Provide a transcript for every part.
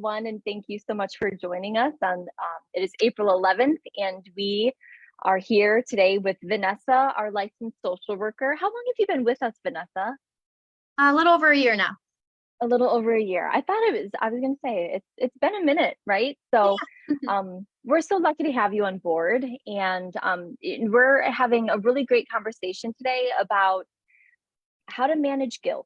everyone, and thank you so much for joining us on it is April 11th, and we are here today with Vanessa, our licensed social worker. How long have you been with us, Vanessa? A little over a year now. A little over a year. I was going to say it's been a minute, right? So we're so lucky to have you on board, and we're having a really great conversation today about how to manage guilt.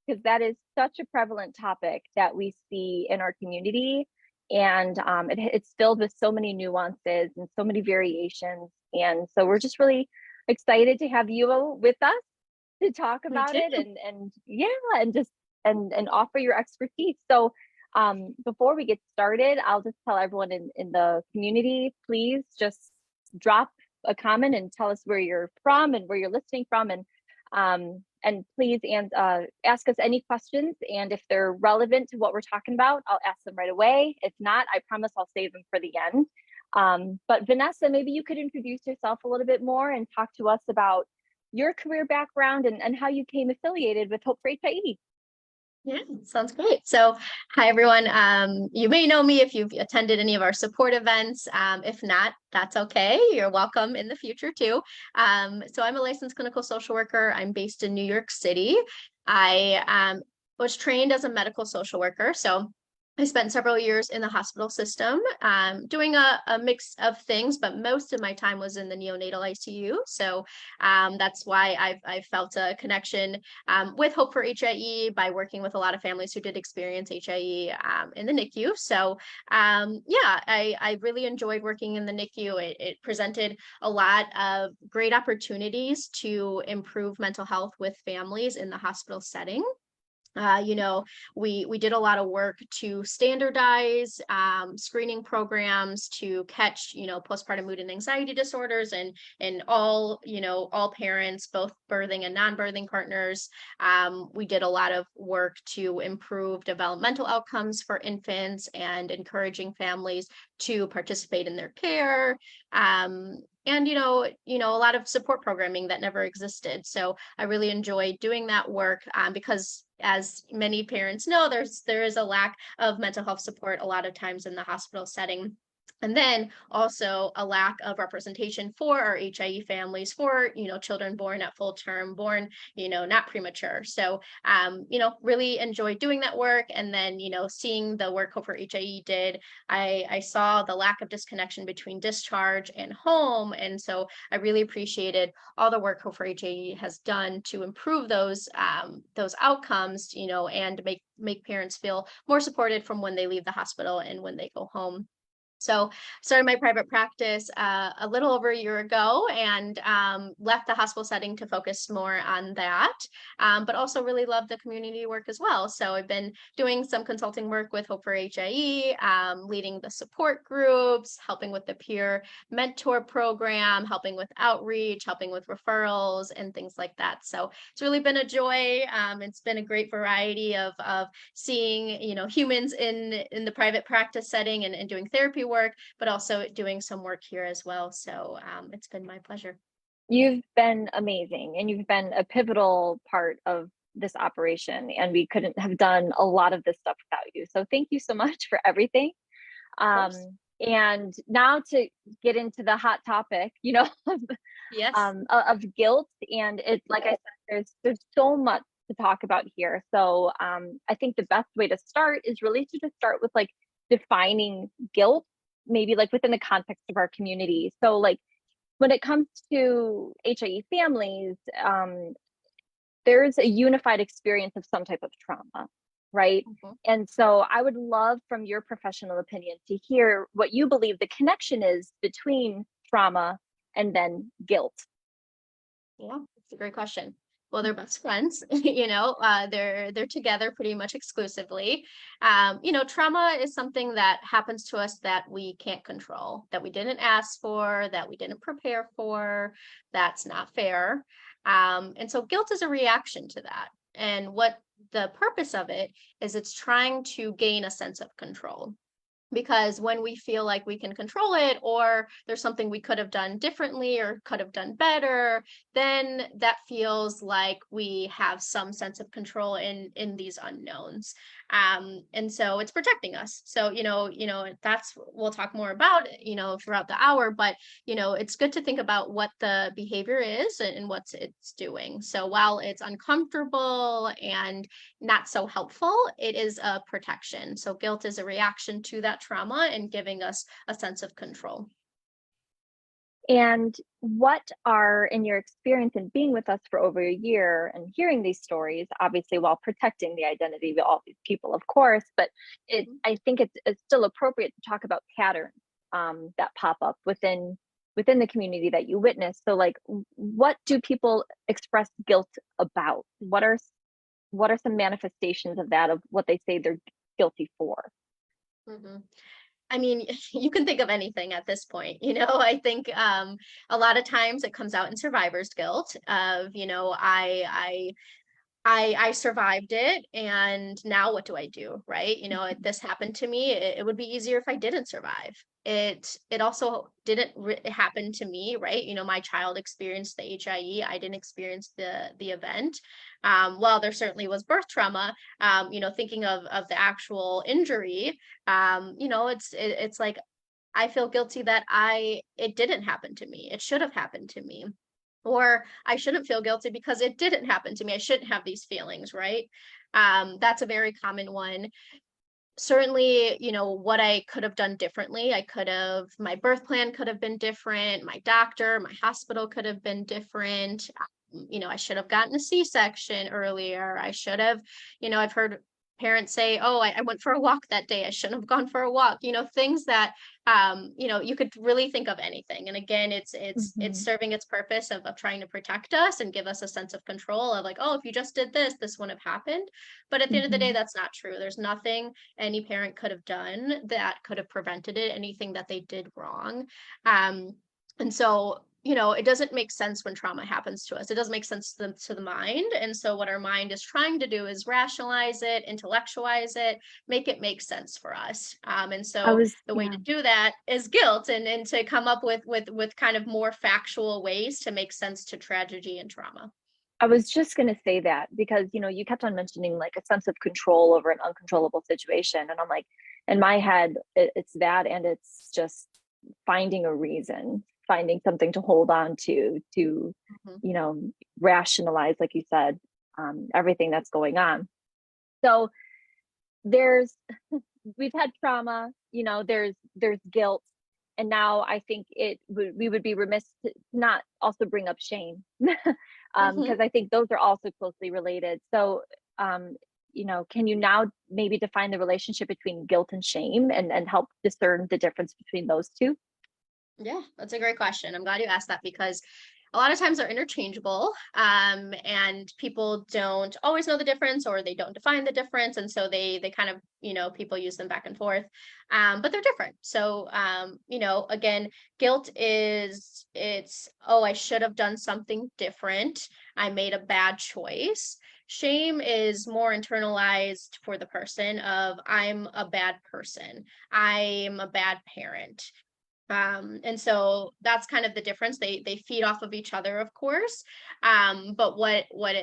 Because that is such a prevalent topic that we see in our community. And it's filled with so many nuances and so many variations. And so we're just really excited to have you with us to talk about it and yeah, and just and offer your expertise. So before we get started, I'll just tell everyone in the community, please just drop a comment and tell us where you're from and where you're listening from, and please ask us any questions. And if they're relevant to what we're talking about, I'll ask them right away. If not, I promise I'll save them for the end. But Vanessa, maybe you could introduce yourself a little bit more and talk to us about your career background and how you came affiliated with Hope for HIE. Yeah, sounds great. So, hi everyone. You may know me if you've attended any of our support events. If not, that's okay. You're welcome in the future too. So I'm a licensed clinical social worker. I'm based in New York City. I was trained as a medical social worker. So I spent several years in the hospital system, doing a mix of things, but most of my time was in the neonatal ICU. So that's why I've felt a connection with Hope for HIE by working with a lot of families who did experience HIE in the NICU. So yeah, I really enjoyed working in the NICU. It presented a lot of great opportunities to improve mental health with families in the hospital setting. We did a lot of work to standardize screening programs to catch, postpartum mood and anxiety disorders and all parents, both birthing and non-birthing partners. We did a lot of work to improve developmental outcomes for infants and encouraging families to participate in their care. And a lot of support programming that never existed. So I really enjoyed doing that work because, as many parents know, there is a lack of mental health support a lot of times in the hospital setting. And then also a lack of representation for our HIE families, for, children born at full term, born, not premature. So, really enjoyed doing that work. And then, seeing the work Hope for HIE did, I saw the lack of disconnection between discharge and home. And so I really appreciated all the work Hope for HIE has done to improve those outcomes, and make parents feel more supported from when they leave the hospital and when they go home. So started my private practice a little over a year ago, and left the hospital setting to focus more on that, but also really love the community work as well. So I've been doing some consulting work with Hope for HIE, leading the support groups, helping with the peer mentor program, helping with outreach, helping with referrals and things like that. So it's really been a joy. It's been a great variety of seeing, humans in the private practice setting and doing therapy work, but also doing some work here as well. So it's been my pleasure. You've been amazing, and you've been a pivotal part of this operation, and we couldn't have done a lot of this stuff without you. So thank you so much for everything. And now to get into the hot topic, Yes. Of guilt. And it's like I said, there's so much to talk about here. So I think the best way to start is really to just start with like defining guilt, maybe like within the context of our community. So like when it comes to HIE families, there's a unified experience of some type of trauma, right? Mm-hmm. And so I would love, from your professional opinion, to hear what you believe the connection is between trauma and then guilt. Yeah, that's a great question. Well, they're best friends, they're together pretty much exclusively. Trauma is something that happens to us that we can't control, that we didn't ask for, that we didn't prepare for. That's not fair. And so guilt is a reaction to that. And what the purpose of it is, it's trying to gain a sense of control. Because when we feel like we can control it, or there's something we could have done differently or could have done better, then that feels like we have some sense of control in these unknowns. And so it's protecting us. So, that's, we'll talk more about, throughout the hour, but, it's good to think about what the behavior is and what it's doing. So while it's uncomfortable and not so helpful, it is a protection. So guilt is a reaction to that trauma and giving us a sense of control. And what are, in your experience in being with us for over a year and hearing these stories, obviously while protecting the identity of all these people, of course, but I think it's still appropriate to talk about patterns that pop up within the community that you witness. So, like, what do people express guilt about? What are some manifestations of that, of what they say they're guilty for? Mm-hmm. I mean, you can think of anything at this point. I think a lot of times it comes out in survivor's guilt of, I survived it, and now what do I do, right? This happened to me. It would be easier if I didn't survive. It also didn't happen to me, right? My child experienced the HIE. I didn't experience the event. While there certainly was birth trauma, thinking of the actual injury, it's like I feel guilty that it didn't happen to me. It should have happened to me. Or I shouldn't feel guilty because it didn't happen to me. I shouldn't have these feelings, right? That's a very common one. Certainly, what I could have done differently. My birth plan could have been different. My doctor, my hospital could have been different. I should have gotten a C-section earlier. I should have, I've heard parents say, oh, I went for a walk that day. I shouldn't have gone for a walk. Things that, you could really think of anything. And again, it's Mhm. serving its purpose of trying to protect us and give us a sense of control of like, oh, if you just did this, this wouldn't have happened. But at the end of the day, Mhm. that's not true. There's nothing any parent could have done that could have prevented it, anything that they did wrong. And so, it doesn't make sense when trauma happens to us. It doesn't make sense to the mind. And so, what our mind is trying to do is rationalize it, intellectualize it, make it make sense for us. And I so, was, the way to yeah. do that is guilt, and to come up with kind of more factual ways to make sense to tragedy and trauma. I was just going to say that because, you kept on mentioning like a sense of control over an uncontrollable situation. And I'm like, in my head, it's that, and it's just finding a reason, finding something to hold on to, Mhm. you know, rationalize, like you said, everything that's going on. So there's, we've had trauma, there's guilt. And now I think we would be remiss to not also bring up shame, Mhm. because I think those are also closely related. So, can you now maybe define the relationship between guilt and shame, and help discern the difference between those two? Yeah, that's a great question. I'm glad you asked that because a lot of times they're interchangeable, and people don't always know the difference, or they don't define the difference, and so they kind of, people use them back and forth, but they're different. So, again, guilt is, it's, oh, I should have done something different. I made a bad choice. Shame is more internalized for the person of I'm a bad person. I'm a bad parent. And so that's kind of the difference. They feed off of each other, of course. But what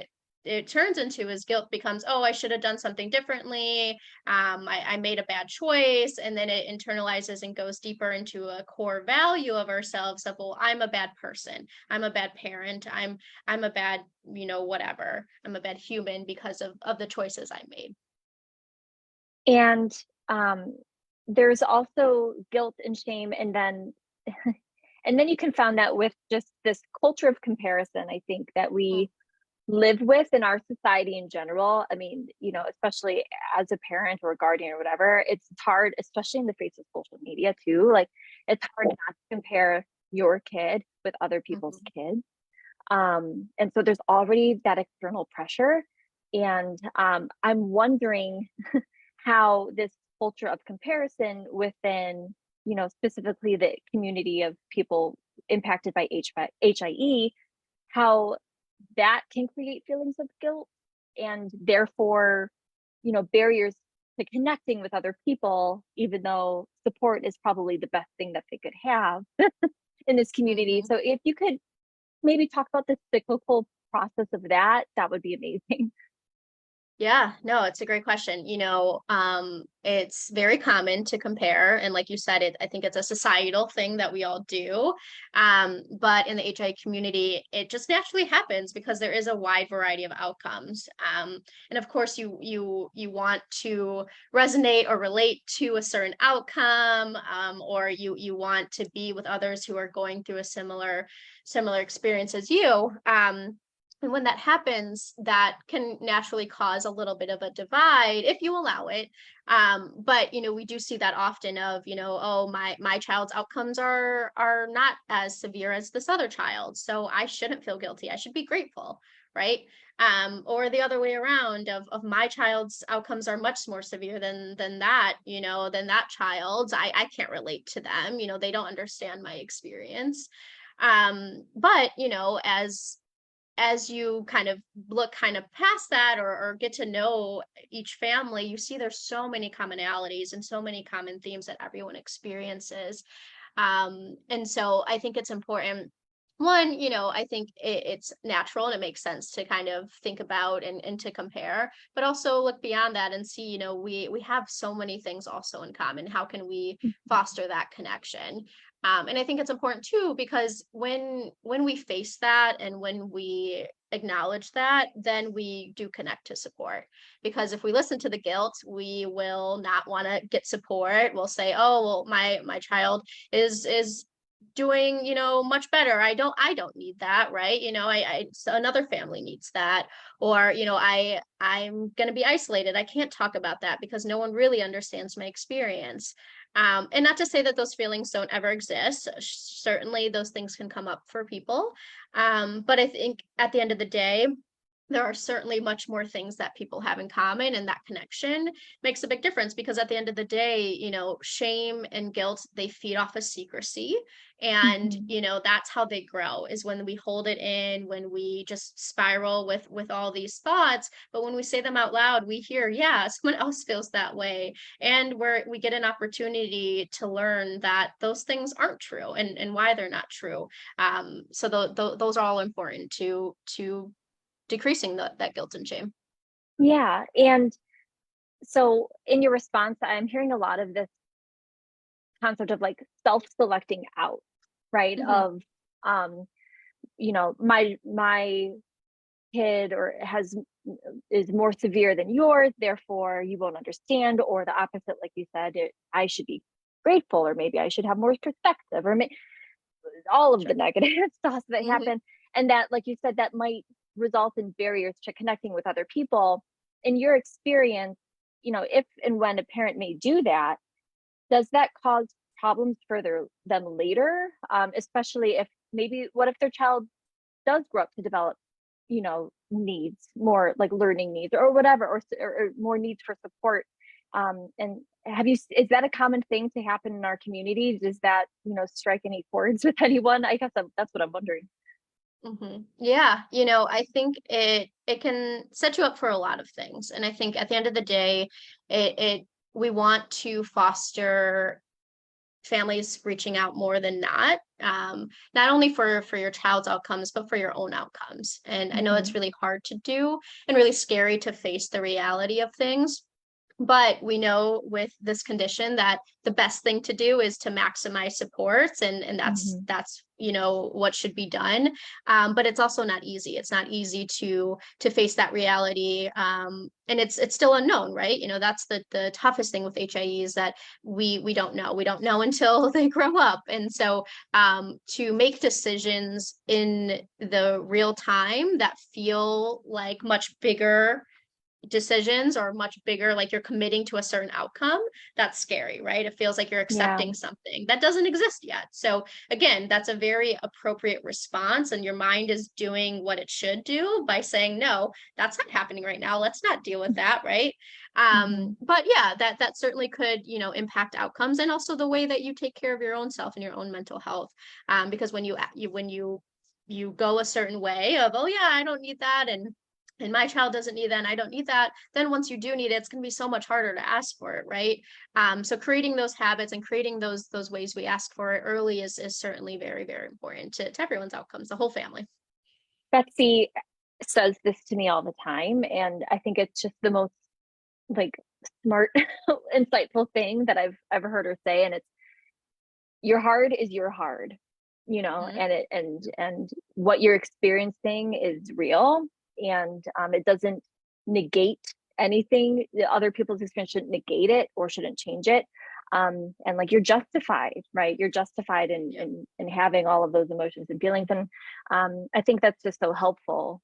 it turns into is guilt becomes, oh, I should have done something differently. I made a bad choice, and then it internalizes and goes deeper into a core value of ourselves of, well, I'm a bad person. I'm a bad parent. I'm a bad, whatever. I'm a bad human because of the choices I made. And um, there's also guilt and shame, and then and then you confound that with just this culture of comparison, I think, that Mm, we live with in our society in general. I mean, especially as a parent or a guardian or whatever, it's hard, especially in the face of social media too. Like, it's hard not to compare your kid with other people's mhm, kids. And so there's already that external pressure. And I'm wondering how this culture of comparison within, specifically the community of people impacted by HIE, how that can create feelings of guilt, and therefore, barriers to connecting with other people, even though support is probably the best thing that they could have in this community. mhm. So if you could maybe talk about the cyclical process of that, that would be amazing. Yeah, no, it's a great question. It's very common to compare, and like you said, I think it's a societal thing that we all do. But in the HI community, it just naturally happens because there is a wide variety of outcomes. And of course, you want to resonate or relate to a certain outcome, or you want to be with others who are going through a similar experience as you. And when that happens, that can naturally cause a little bit of a divide if you allow it. But we do see that often of, oh, my child's outcomes are not as severe as this other child, so I shouldn't feel guilty. I should be grateful, right? Or the other way around of my child's outcomes are much more severe than that child's. I can't relate to them. They don't understand my experience. But as you kind of look kind of past that, or get to know each family, you see there's so many commonalities and so many common themes that everyone experiences. And so I think it's important. One, I think it's natural and it makes sense to kind of think about and to compare, but also look beyond that and see, we have so many things also in common. How can we foster that connection? And I think it's important too, because when we face that and when we acknowledge that, then we do connect to support. Because if we listen to the guilt, we will not want to get support. We'll say, oh, well, my child is doing much better. I don't need that, right? So another family needs that. Or I'm going to be isolated. I can't talk about that because no one really understands my experience. And not to say that those feelings don't ever exist. Certainly those things can come up for people. But I think at the end of the day, there are certainly much more things that people have in common, and that connection makes a big difference, because at the end of the day, shame and guilt, they feed off of secrecy. And Mhm. that's how they grow, is when we hold it in, when we just spiral with all these thoughts. But when we say them out loud, we hear, yeah, someone else feels that way, and we get an opportunity to learn that those things aren't true, and why they're not true. So those are all important to decreasing that guilt and shame. Yeah. And so in your response, I'm hearing a lot of this concept of like self-selecting out, right? Mhm. Of um, my kid or has is more severe than yours, therefore you won't understand, or the opposite, like you said, I should be grateful, or maybe I should have more perspective, or all of the Sure. negative stuff that Mhm. happen. And that, like you said, that might result in barriers to connecting with other people. In your experience, if and when a parent may do that, does that cause problems further than later? Especially if maybe, what if their child does grow up to develop, needs, more like learning needs or whatever, or more needs for support? And is that a common thing to happen in our community? Does that, strike any chords with anyone? I guess that's what I'm wondering. Yeah, I think it can set you up for a lot of things. And I think at the end of the day, it we want to foster families reaching out more than not, not only for your child's outcomes, but for your own outcomes. And I know it's Hmm. really hard to do and really scary to face the reality of things. But we know with this condition that the best thing to do is to maximize supports, and Hmm. that's what should be done. But it's also not easy. It's not easy to face that reality, and it's still unknown, right? That's the toughest thing with HIE, is that we don't know. We don't know until they grow up. And so to make decisions in the real time that feel like much bigger decisions, or much bigger, like you're committing to a certain outcome, that's scary, right? It feels like you're Yeah. accepting something that doesn't exist yet. So again, that's a very appropriate response, and your mind is doing what it should do by saying, no, that's not happening right now, let's not deal with that, right? Hmm. But yeah, that certainly could impact outcomes, and also the way that you take care of your own self and your own mental health. Because when you go a certain way of, oh yeah, I don't need that, and my child doesn't need that and I don't need that, then once you do need it, it's going to be so much harder to ask for it, right? So creating those habits and creating those ways we ask for it early is certainly very, very important to everyone's outcomes, the whole family. Betsy, says this to me all the time, and I think it's just the most like smart, insightful thing that I've ever heard her say. And it's, your hard is your hard, Mhm. and and what you're experiencing is real, and it doesn't negate anything. The other people's experience shouldn't negate it or shouldn't change it. And like, you're justified, right? You're justified Yep. in having all of those emotions and feelings. And I think that's just so helpful,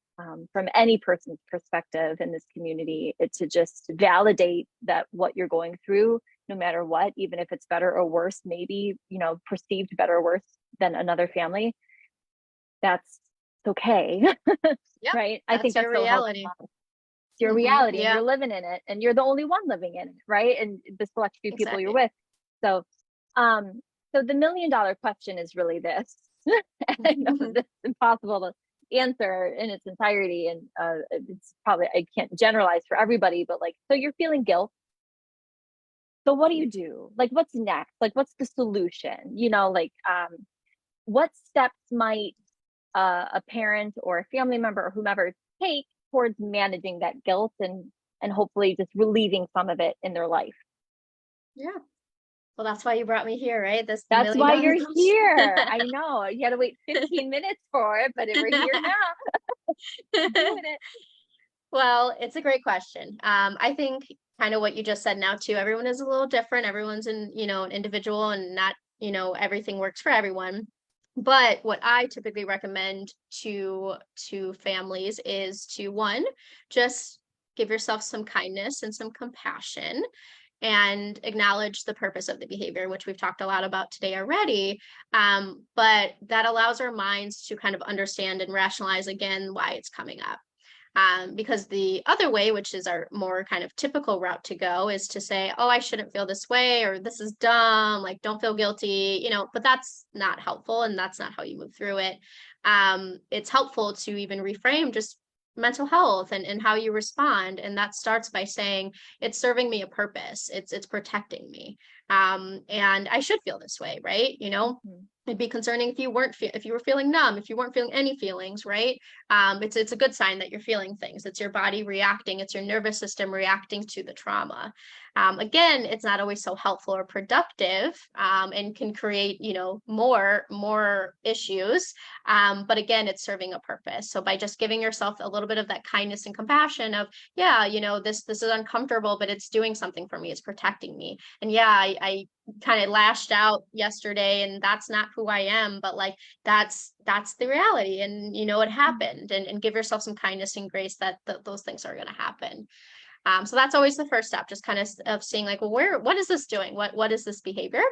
from any person's perspective in this community, it to just validate that what you're going through, no matter what, even if it's better or worse, maybe, perceived better or worse than another family, that's okay. Yep. Right? I That's think your that's so helpful. reality. It's your reality, and Yeah, you're living in it, and you're the only one living in it, right? And the select few people you're exactly. with. So, um, so the $1 million question is really this. I know this is impossible to answer in its entirety, and it's probably, I can't generalize for everybody, but like, so you're feeling guilt. So what do you do? Like, what's next? Like, what's the solution? Like, what steps might a parent or a family member or whomever take towards managing that guilt, and hopefully just relieving some of it in their life? Yeah. Well, that's why you brought me here, right? This That's million why dollar you're question. here. I know you had to wait 15 minutes for it, but we're here now doing it. Well, it's a great question. I think kind of what you just said now too. Everyone is a little different. Everyone's an individual, and not, everything works for everyone. But what I typically recommend to families is to, one, just give yourself some kindness and some compassion, and acknowledge the purpose of the behavior, which we've talked a lot about today already. But that allows our minds to kind of understand and rationalize again why it's coming up. Because the other way, which is our more kind of typical route to go, is to say, oh, I shouldn't feel this way, or this is dumb, like, don't feel guilty, but that's not helpful, and that's not how you move through it. It's helpful to even reframe just mental health and how you respond. And that starts by saying, it's serving me a purpose, it's protecting me. And I should feel this way, right? Mhm. It'd be concerning if you weren't if you were feeling numb, if you weren't feeling any feelings, right? It's a good sign that you're feeling things. It's your body reacting. It's your nervous system reacting to the trauma. Again, it's not always so helpful or productive, and can create, more issues. But again, it's serving a purpose. So by just giving yourself a little bit of that kindness and compassion of, yeah, this is uncomfortable, but it's doing something for me. It's protecting me. And yeah, I kind of lashed out yesterday, and that's not who I am, but like, that's the reality, and it happened, and give yourself some kindness and grace that those things are going to happen. So that's always the first step, just kind of seeing like, well, what is this doing, what is this behavior?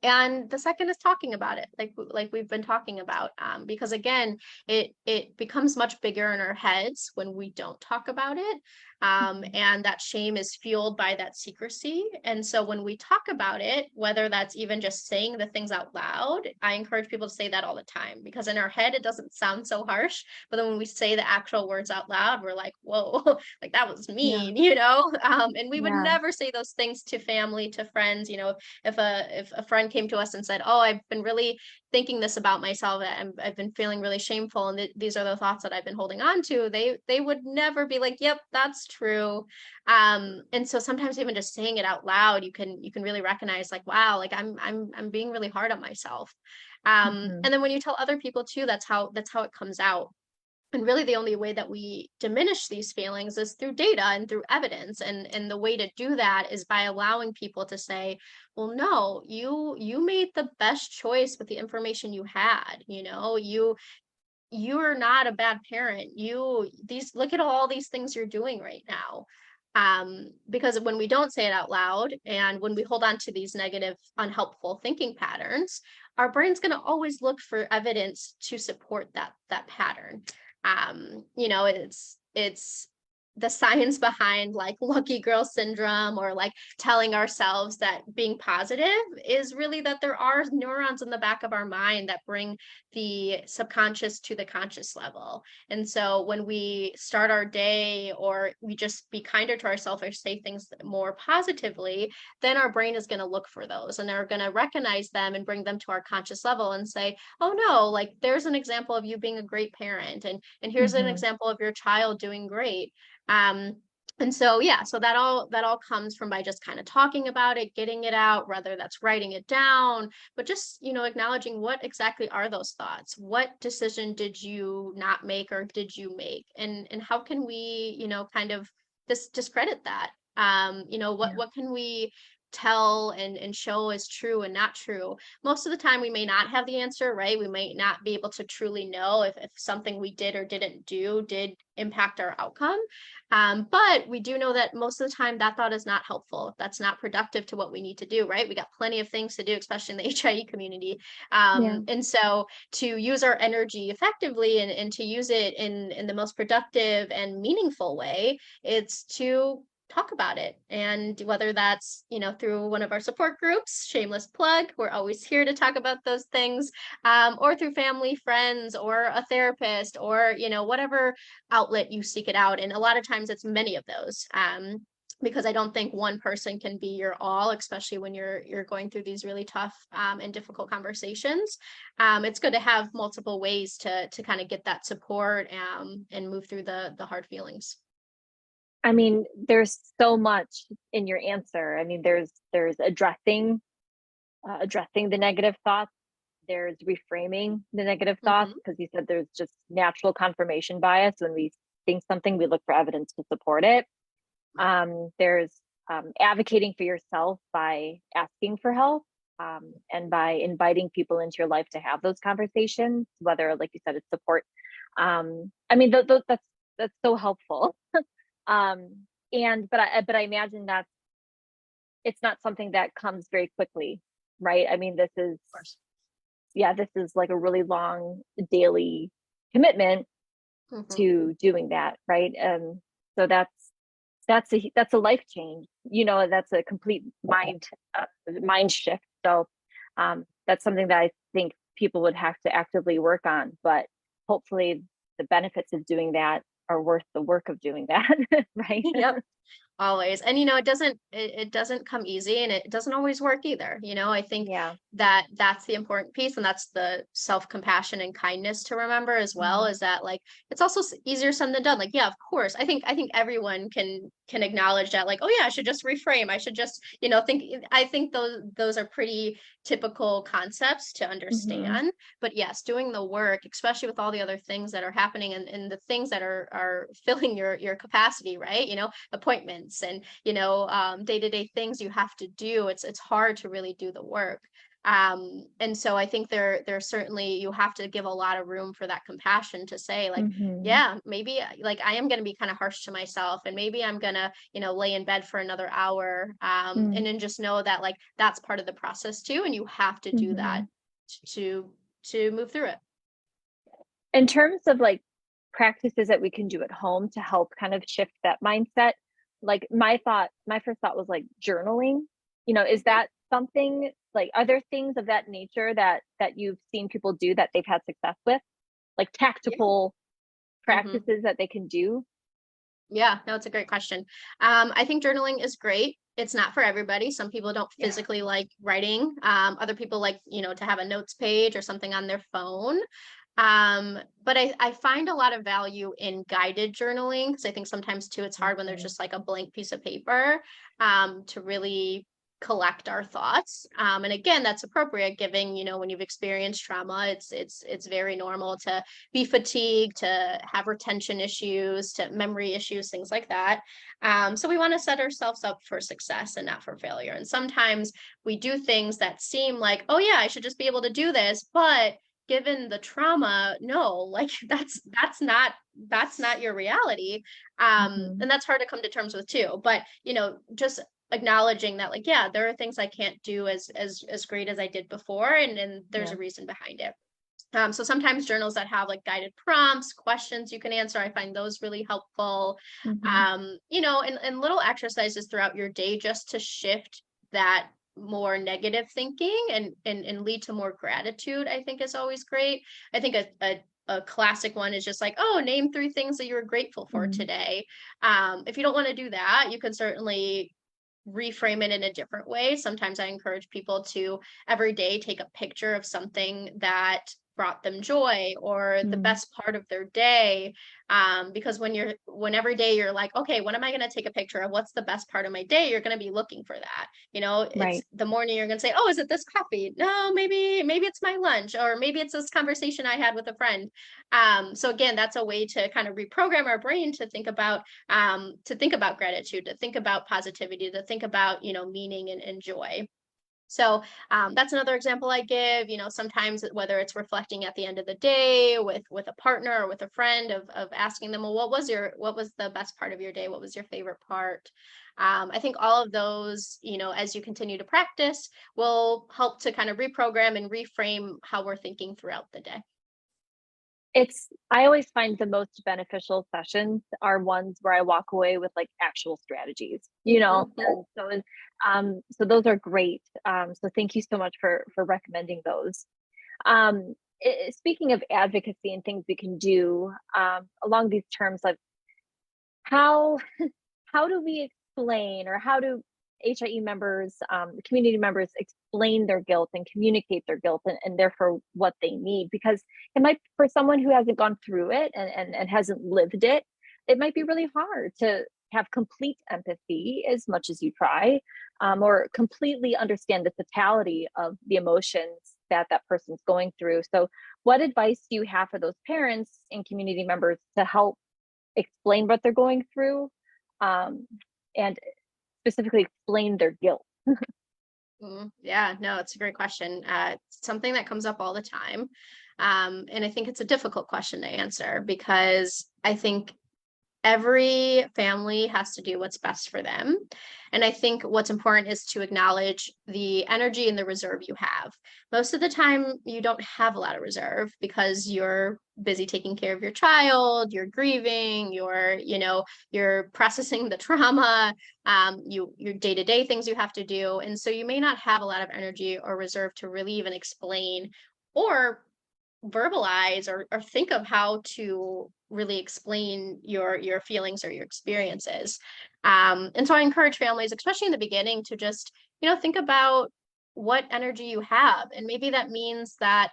And the second is talking about it, like we've been talking about, because again, it becomes much bigger in our heads when we don't talk about it. And that shame is fueled by that secrecy. And so when we talk about it, whether that's even just saying the things out loud, I encourage people to say that all the time, because in our head it doesn't sound so harsh, but then when we say the actual words out loud, we're like, whoa, like, that was Yeah. mean. And we would Yeah. never say those things to family, to friends. If a friend came to us and said, oh, I've been really thinking this about myself, I've been feeling really shameful, and these are the thoughts that I've been holding on to, they would never be like, yep, that's true. And so sometimes even just saying it out loud, you can really recognize, like, wow, like, I'm being really hard on myself. Mhm. And then when you tell other people too, that's how it comes out. And really the only way that we diminish these feelings is through data and through evidence. And the way to do that is by allowing people to say, well, no, you made the best choice with the information you had. You're not a bad parent. These Look at all these things you're doing right now. Because when we don't say it out loud, and when we hold on to these negative, unhelpful thinking patterns, our brain's going to always look for evidence to support that pattern. It's the science behind like lucky girl syndrome, or like telling ourselves that being positive is really that there are neurons in the back of our mind that bring the subconscious to the conscious level. And so when we start our day, or we just be kinder to ourselves or say things more positively, then our brain is going to look for those, and they're going to recognize them and bring them to our conscious level and say, oh no, like there's an example of you being a great parent, and here's an Mm-hmm. example of your child doing great. um and so yeah, so that all comes from by just kind of talking about it, getting it out, whether that's writing it down, but just, acknowledging what exactly are those thoughts, what decision did you not make or did you make, and how can we, kind of discredit that. Yeah. What can we tell and show as true and not true. Most of the time we may not have the answer, right? We might not be able to truly know if something we did or didn't do did impact our outcome. But we do know that most of the time that thought is not helpful. That's not productive to what we need to do, right? We got plenty of things to do, especially in the HIE community. Yeah. And so to use our energy effectively, and to use it in the most productive and meaningful way, it's to talk about it. And whether that's, through one of our support groups, shameless plug, we're always here to talk about those things, or through family, friends, or a therapist, or, whatever outlet you seek it out. And a lot of times it's many of those. Because I don't think one person can be your all, especially when you're going through these really tough and difficult conversations. It's good to have multiple ways to kind of get that support, and move through the hard feelings. I mean, there's so much in your answer. I mean, there's addressing the negative thoughts. There's reframing the negative thoughts, Mm-hmm. because you said there's just natural confirmation bias. When we think something, we look for evidence to support it. There's advocating for yourself by asking for help, and by inviting people into your life to have those conversations, whether, like you said, it's support. I mean, that's so helpful. And but I imagine that it's not something that comes very quickly, right? I mean, Of course. this is like a really long daily commitment Mm-hmm. to doing that, right? So that's a life change. That's a complete mind shift. So that's something that I think people would have to actively work on. But hopefully, the benefits of doing that are worth the work of doing that, right? Yep. Always. And it doesn't come easy, and it doesn't always work either. I think Yeah. that that's the important piece, and that's the self-compassion and kindness to remember as well, Mhm. is that like it's also easier said than done. Like, yeah, of course. I think everyone can acknowledge that, like, oh yeah, I should just reframe. I should just, think. I think those are pretty typical concepts to Mhm. understand. But yes, doing the work, especially with all the other things that are happening, and the things that are filling your capacity, right? Appointments, and day-to-day things you have to do. It's hard to really do the work. And so I think there's certainly, you have to give a lot of room for that compassion to say, like, Mhm. yeah, maybe like I am going to be kind of harsh to myself, and maybe I'm going to, lay in bed for another hour, Mm. and then just know that like that's part of the process too, and you have to do that Mhm. to to move through it. In terms of like practices that we can do at home to help kind of shift that mindset, like my first thought was like journaling. Is Mhm. that something, like, are there things of that nature that you've seen people do that they've had success with, like Yeah. tactical Hmm. practices that they can do? Yeah, no, it's a great question. I think journaling is great. It's not for everybody. Some people don't Yeah. physically like writing. Other people like, to have a notes page or something on their phone. But I find a lot of value in guided journaling, because I think sometimes too it's hard when there's Mhm. just like a blank piece of paper, to really collect our thoughts. And again, that's appropriate given, when you've experienced trauma. It's very normal to be fatigued, to have retention issues, to memory issues, things like that. So we want to set ourselves up for success and not for failure. And sometimes we do things that seem like, oh yeah, I should just be able to do this, but given the trauma, no, like that's not your reality. Mhm. And that's hard to come to terms with too. But just acknowledging that, like, yeah, there are things I can't do as great as I did before, and there's Yeah. a reason behind it. So sometimes journals that have like guided prompts, questions you can answer, I find those really helpful. Hmm. And little exercises throughout your day just to shift that more negative thinking and lead to more gratitude, I think is always great. I think a classic one is just like, oh, name 3 things that you were grateful for Hmm. today. If you don't want to do that, you can certainly reframe it in a different way. Sometimes I encourage people to every day take a picture of something that brought them joy or the Hmm. best part of their day. Because when every day you're like, okay, what am I going to take a picture of? What's the best part of my day? You're going to be looking for that. It's Right. the morning you're going to say, oh, is it this coffee? No, maybe it's my lunch, or maybe it's this conversation I had with a friend. So again, that's a way to kind of reprogram our brain to think about gratitude, to think about positivity, to think about, meaning and joy. So that's another example I give. Sometimes whether it's reflecting at the end of the day with a partner or with a friend of asking them, well, what was the best part of your day? What was your favorite part? I think all of those, as you continue to practice, will help to kind of reprogram and reframe how we're thinking throughout the day. I always find the most beneficial sessions are ones where I walk away with like actual strategies, Mhm. and so those are great. So thank you so much for recommending those. Speaking of advocacy and things we can do along these terms, like how how do we explain, or how do HIE members, community members, explain their guilt and communicate their guilt, and therefore what they need? Because it might, for someone who hasn't gone through it and hasn't lived it, it might be really hard to have complete empathy as much as you try, or completely understand the totality of the emotions that that person's going through. So, what advice do you have for those parents and community members to help explain what they're going through, um, and specifically explain their guilt? Yeah, no, it's a great question. It's something that comes up all the time. And I think it's a difficult question to answer because I think every family has to do what's best for them. And I think what's important is to acknowledge the energy and the reserve you have. Most of the time, you don't have a lot of reserve because you're busy taking care of your child, you're grieving, you're processing the trauma, your day-to-day things you have to do. And so you may not have a lot of energy or reserve to really even explain or verbalize or think of how to really explain your feelings or your experiences. And so I encourage families, especially in the beginning, to just think about what energy you have, and maybe that means that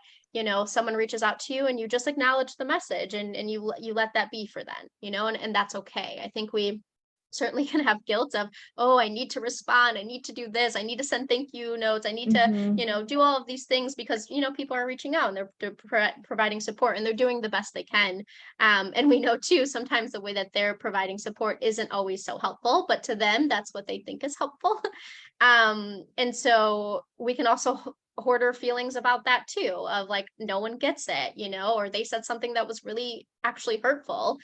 someone reaches out to you and you just acknowledge the message and you let that be for then, and that's okay. I think we certainly can have guilt of, oh, I need to respond, I need to do this, I need to send thank you notes, I need to Mm-hmm. do all of these things because people are reaching out and they're providing support and they're doing the best they can. And we know too sometimes the way that they're providing support isn't always so helpful, but to them that's what they think is helpful. And so we can also hoard our feelings about that too, of like no one gets it, or they said something that was really actually hurtful.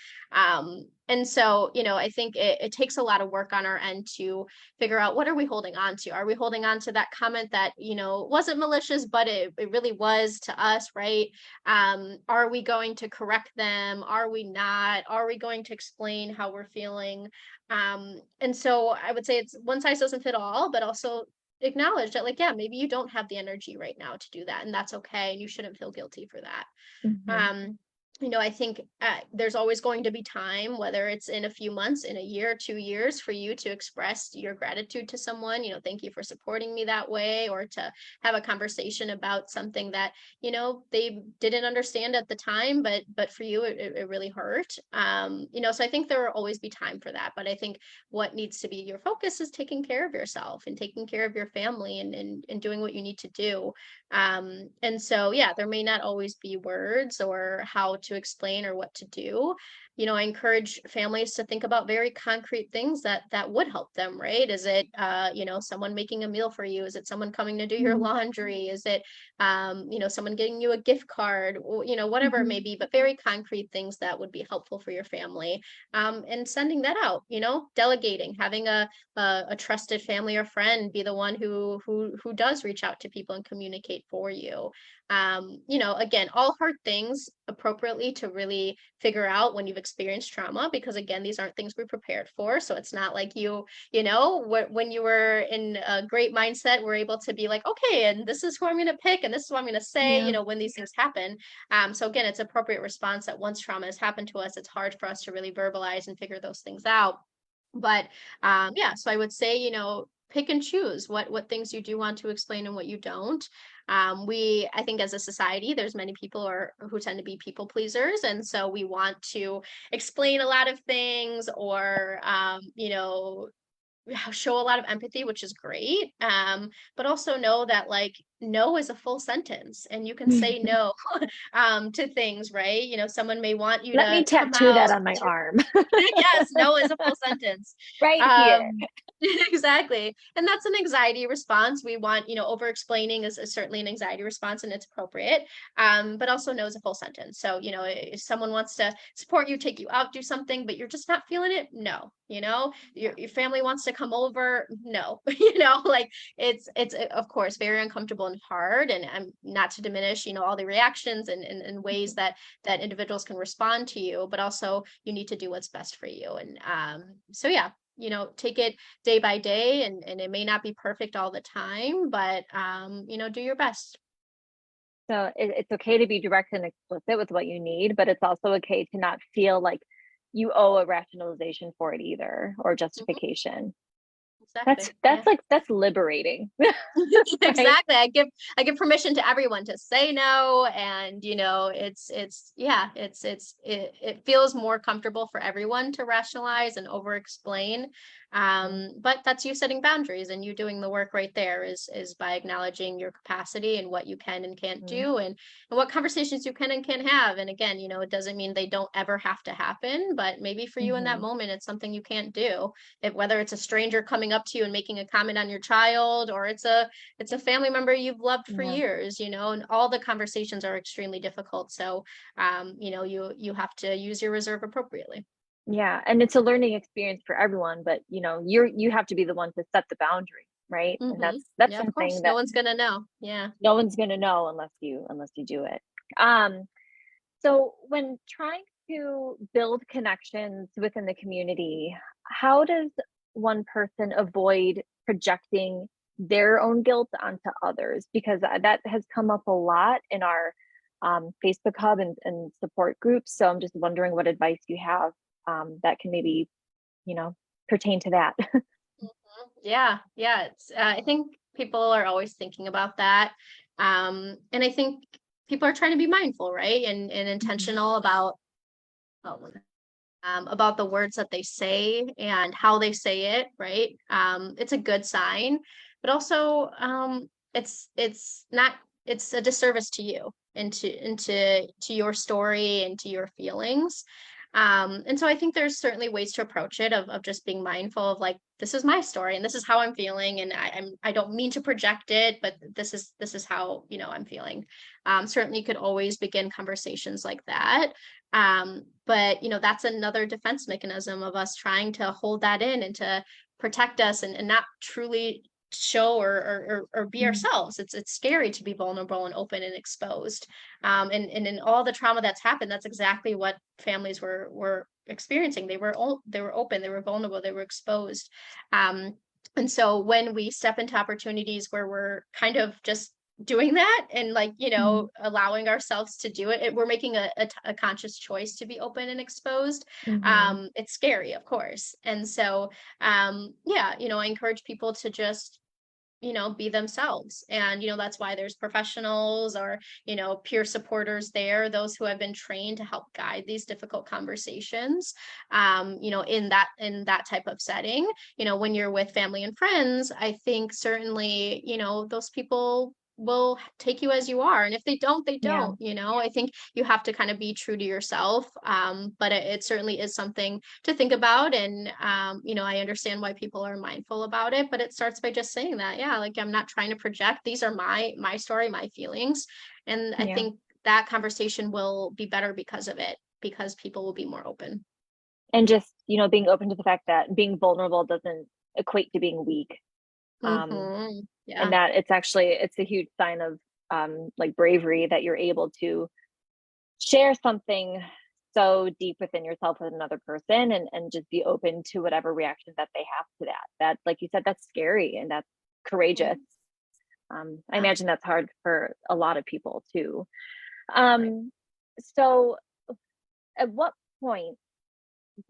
And so I think it takes a lot of work on our end to figure out, what are we holding on to? Are we holding on to that comment that wasn't malicious but it really was to us, right? Are we going to correct them? Are we not? Are we going to explain how we're feeling? And so I would say it's one size doesn't fit all, but also acknowledge that, like, yeah, maybe you don't have the energy right now to do that, and that's okay, and you shouldn't feel guilty for that. Mm-hmm. um I think there's always going to be time, whether it's in a few months, in a year, 2 years, for you to express your gratitude to someone. Thank you for supporting me that way, or to have a conversation about something that they didn't understand at the time, but for you it really hurt. So I think there will always be time for that, but I think what needs to be your focus is taking care of yourself and taking care of your family and doing what you need to do. And so, yeah, there may not always be words or how to explain or what to do. I encourage families to think about very concrete things that would help them, right? Is it, someone making a meal for you? Is it someone coming to do your Mhm. laundry? Is it, someone getting you a gift card, or, whatever it may Mhm. be, but very concrete things that would be helpful for your family. And sending that out, delegating, having a trusted family or friend be the one who does reach out to people and communicate for you. Again, all hard things appropriately to really figure out when you've experienced trauma, because again, these aren't things we're prepared for. So it's not like when you were in a great mindset, we're able to be like, okay, and this is who I'm going to pick, and this is what I'm going to say, Yeah. when these things happen. So again, it's appropriate response that once trauma has happened to us, it's hard for us to really verbalize and figure those things out. But yeah, so I would say, pick and choose what things you do want to explain and what you don't. I think as a society, there's many people who tend to be people pleasers, and so we want to explain a lot of things, or show a lot of empathy, which is great. But also know that like no is a full sentence, and you can say no to things, right? Someone may want you Let me to come tattoo out. that on my arm. Yes, no is a full sentence. Right here. Um, exactly. And that's an anxiety response. We want, over explaining is certainly an anxiety response, and it's appropriate. But also no is a full sentence. So, if someone wants to support you, take you out, do something, but you're just not feeling it, no. Your family wants to come over, no. Like it's of course very uncomfortable and hard, and not to diminish, all the reactions and ways Mhm. that individuals can respond to you, but also you need to do what's best for you. And so yeah, take it day by day, and it may not be perfect all the time, but do your best. So it's okay to be direct and explicit with what you need, but it's also okay to not feel like you owe a rationalization for it either, or Mhm, justification. That's exactly. that's Yeah. like that's liberating, right? Exactly. I give permission to everyone to say no, and it's yeah, it feels more comfortable for everyone to rationalize and over explain. Mhm. But that's you setting boundaries, and you doing the work right there is by acknowledging your capacity and what you can and can't Mhm. do, and what conversations you can and can't have. And again, it doesn't mean they don't ever have to happen, but maybe for you in that Mhm. moment it's something you can't do. Whether it's a stranger coming up to you and making a comment on your child, or it's a family member you've loved for Yeah. years, and all the conversations are extremely difficult. So you have to use your reserve appropriately. Yeah, and it's a learning experience for everyone, but you have to be the one to set the boundary, right? And that's Yeah, of something course, no that one's gonna know. Yeah. no one's going to know unless you do it. Um so when trying to build connections within the community, how does one person avoid projecting their own guilt onto others? Because that has come up a lot in our Facebook hub and support groups. So I'm just wondering what advice you have that can maybe, you know, pertain to that. Yeah, yeah. I think people are always thinking about that. And I think people are trying to be mindful, right? And Mhm. intentional about the words that they say and how they say it, right? It's a good sign, but also it's not it's a disservice to you, into your story and to your feelings. And so I think there's certainly ways to approach it, of just being mindful of like, this is my story and this is how I'm feeling, and I don't mean to project it, but this is how I'm feeling. Certainly you could always begin conversations like that. But that's another defense mechanism of us trying to hold that in and to protect us, and not truly show or be Mhm. ourselves. It's scary to be vulnerable and open and exposed. And in all the trauma that's happened, that's exactly what families were experiencing. They were open, they were vulnerable, they were exposed. And so when we step into opportunities where we're kind of just doing that, and like Mhm. allowing ourselves to do it, we're making a conscious choice to be open and exposed. Mhm. It's scary, of course. And so yeah, I encourage people to just be themselves. And that's why there's professionals, or peer supporters there, those who have been trained to help guide these difficult conversations. In that type of setting, when you're with family and friends, I think certainly those people will take you as you are. And if they don't, they Yeah. don't, I think you have to kind of be true to yourself. But it certainly is something to think about. And, I understand why people are mindful about it, but it starts by just saying that, yeah, like I'm not trying to project. These are my story, my feelings. And I Yeah. think that conversation will be better because of it, because people will be more open. And just, being open to the fact that being vulnerable doesn't equate to being weak. And Yeah. that it's a huge sign of like bravery that you're able to share something so deep within yourself with another person, and just be open to whatever reaction that they have to that, like you said, that's scary and that's courageous. Mhm. I Yeah. imagine that's hard for a lot of people too. Right. So at what point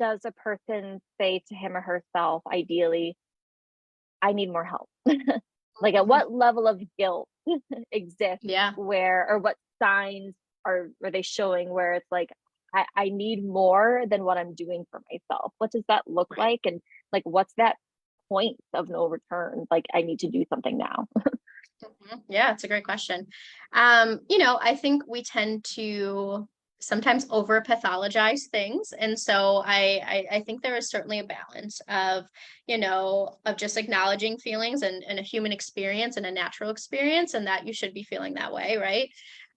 does a person say to him or herself, ideally, I need more help? Like, at Mhm. what level of guilt exists, Yeah. where, or what signs are they showing where it's like, I need more than what I'm doing for myself? What does that look Right. like? And like, what's that point of no return? Like, I need to do something now. Yeah, it's a great question. I think we tend to sometimes over pathologize things. And so I think there is certainly a balance of just acknowledging feelings and a human experience and a natural experience, and that you should be feeling that way, right?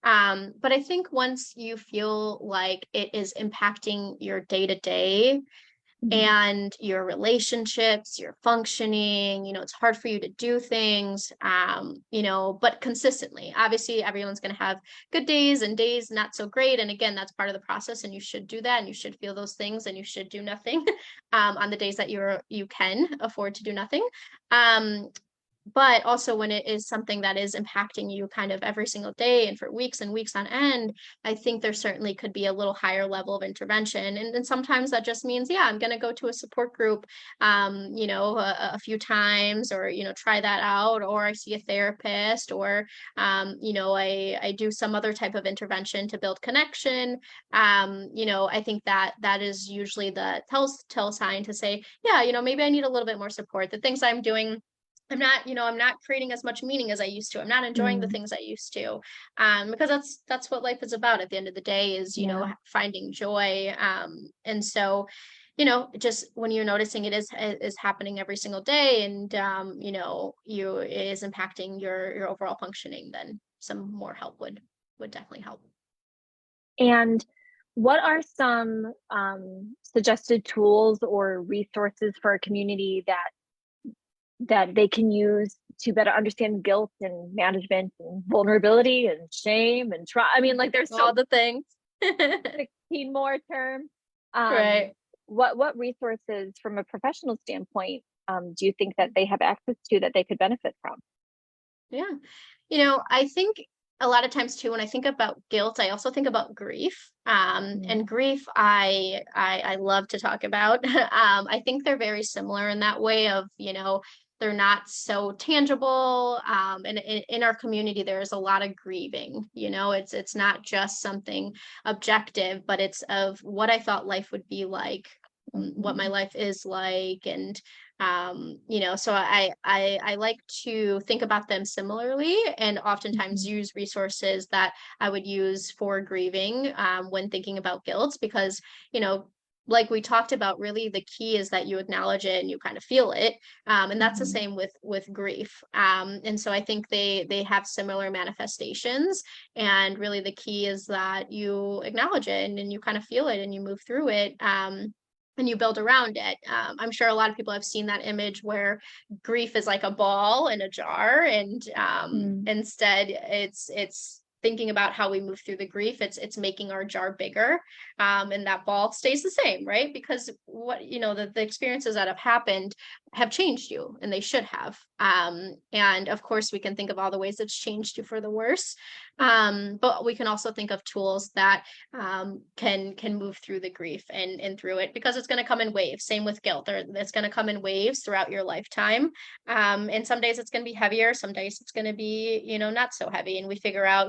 But I think once you feel like it is impacting your day to day, Mhm. and your relationships, your functioning, it's hard for you to do things, but consistently. Obviously, everyone's going to have good days and days not so great. And again, that's part of the process, and you should do that, and you should feel those things, and you should do nothing on the days that you can afford to do nothing. Um, but also when it is something that is impacting you kind of every single day and for weeks and weeks on end, I think there certainly could be a little higher level of intervention. And then sometimes that just means, yeah, I'm going to go to a support group, a few times, or, try that out, or I see a therapist, or, I do some other type of intervention to build connection. I think that is usually the tell sign to say, yeah, maybe I need a little bit more support. The things I'm doing, I'm not creating as much meaning as I used to. I'm not enjoying the Mm, things I used to. Because that's what life is about at the end of the day, is, yeah. finding joy. And so, just when you're noticing it is happening every single day, and it is impacting your overall functioning, then some more help would definitely help. And what are some suggested tools or resources for a community that they can use to better understand guilt and management and vulnerability and shame and try? I mean, like, there's so All the things. 16 more terms. Um, Right. what resources from a professional standpoint do you think that they have access to that they could benefit from? Yeah. I think a lot of times too, when I think about guilt, I also think about grief. Mm, And grief, I love to talk about. I think they're very similar in that way of, they're not so tangible. And in our community, there is a lot of grieving. It's not just something objective, but it's of what I thought life would be like, what my mhm, life is like, and so I like to think about them similarly, and oftentimes mhm, use resources that I would use for grieving, when thinking about guilt, because you know like we talked about, really the key is that you acknowledge it and you kind of feel it, and that's the mhm, same with grief, and so I think they have similar manifestations, and really the key is that you acknowledge it, and you kind of feel it, and you move through it, and you build around it. I'm sure a lot of people have seen that image where grief is like a ball in a jar, and mm, instead it's thinking about how we move through the grief. It's making our jar bigger, and that ball stays the same, right? Because what the experiences that have happened have changed you, and they should have. And of course, we can think of all the ways it's changed you for the worse, but we can also think of tools that can move through the grief and through it, because it's going to come in waves. Same with guilt, or it's going to come in waves throughout your lifetime. And some days it's going to be heavier, some days it's going to be not so heavy, and we figure out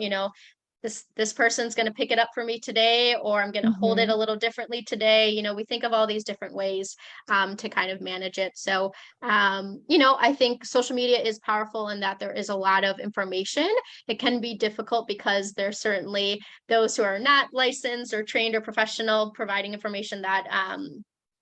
this person's going to pick it up for me today, or I'm going to hold it Mm-hmm. a little differently today. We think of all these different ways to kind of manage it. So I think social media is powerful in that there is a lot of information. It can be difficult because there's certainly those who are not licensed or trained or professional providing information that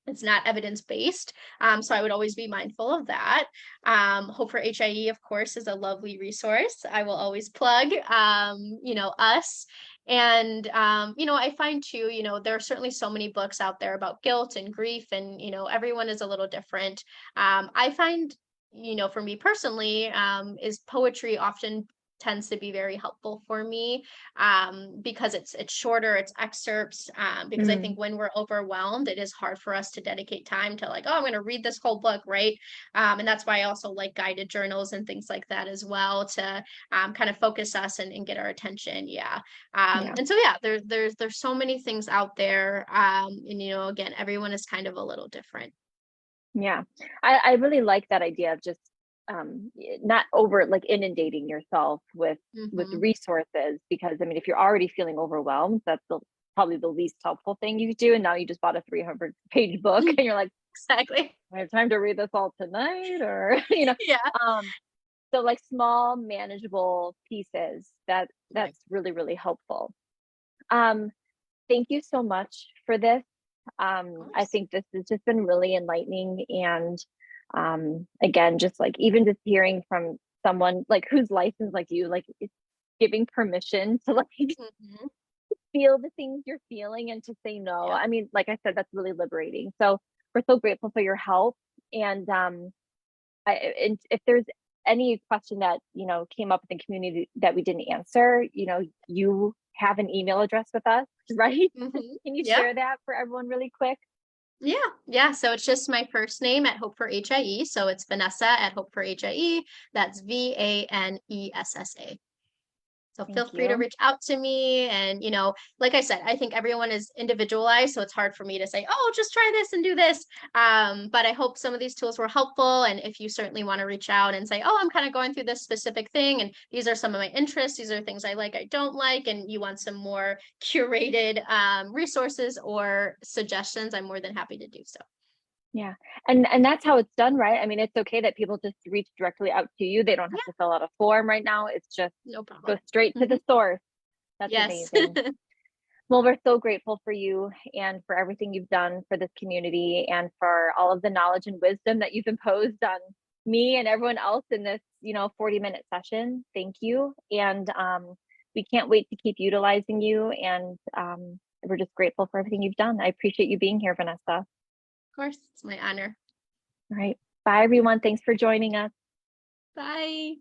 it's not evidence based. So I would always be mindful of that. Hope for HIE, of course, is a lovely resource. I will always plug, us. And, I find too, there are certainly so many books out there about guilt and grief, and, everyone is a little different. I find, for me personally, is poetry often tends to be very helpful for me because it's shorter, it's excerpts. Because I think when we're overwhelmed, it is hard for us to dedicate time to like, oh, I'm going to read this whole book, right? And that's why I also like guided journals and things like that as well to kind of focus us and get our attention. Yeah. Yeah. And so yeah, there's so many things out there. And again, everyone is kind of a little different. Yeah. I really like that idea of just not over like inundating yourself with Mm-hmm. resources, because I mean, if you're already feeling overwhelmed, that's probably the least helpful thing you could do. And now you just bought a 300-page book and you're like, Exactly. I have time to read this all tonight, or Yeah. um so like small manageable pieces, Right. that's really, really helpful. um Thank you so much for this. Of I course. think this has just been really enlightening. And again, just like even just hearing from someone like who's licensed like you, like it's giving permission to like Mm-hmm. feel the things you're feeling and to say no. Yep. I mean, like I said, that's really liberating. So we're so grateful for your help. And and if there's any question that came up in the community that we didn't answer, you have an email address with us, right? Mm-hmm. Can you Yep. share that for everyone really quick? Yeah, yeah. So it's just my first name at Hope for HIE. So it's Vanessa at Hope for HIE. That's Vanessa. So feel Thank free to you. reach out to me. And, like I said, I think everyone is individualized. So it's hard for me to say, oh, just try this and do this. But I hope some of these tools were helpful. And if you certainly want to reach out and say, oh, I'm kind of going through this specific thing, and these are some of my interests, these are things I like, I don't like, and you want some more curated resources or suggestions, I'm more than happy to do so. Yeah. And that's how it's done, right? I mean, it's okay that people just reach directly out to you. They don't have Yeah, to fill out a form right now. It's just no go problem. straight to Mhm. the source. That's Yes. amazing. Well, we're so grateful for you and for everything you've done for this community and for all of the knowledge and wisdom that you've imposed on me and everyone else in this, 40-minute session. Thank you. And we can't wait to keep utilizing you. And we're just grateful for everything you've done. I appreciate you being here, Vanessa. All Of course, it's my honor. right. Bye, everyone. Thanks for joining us. Bye.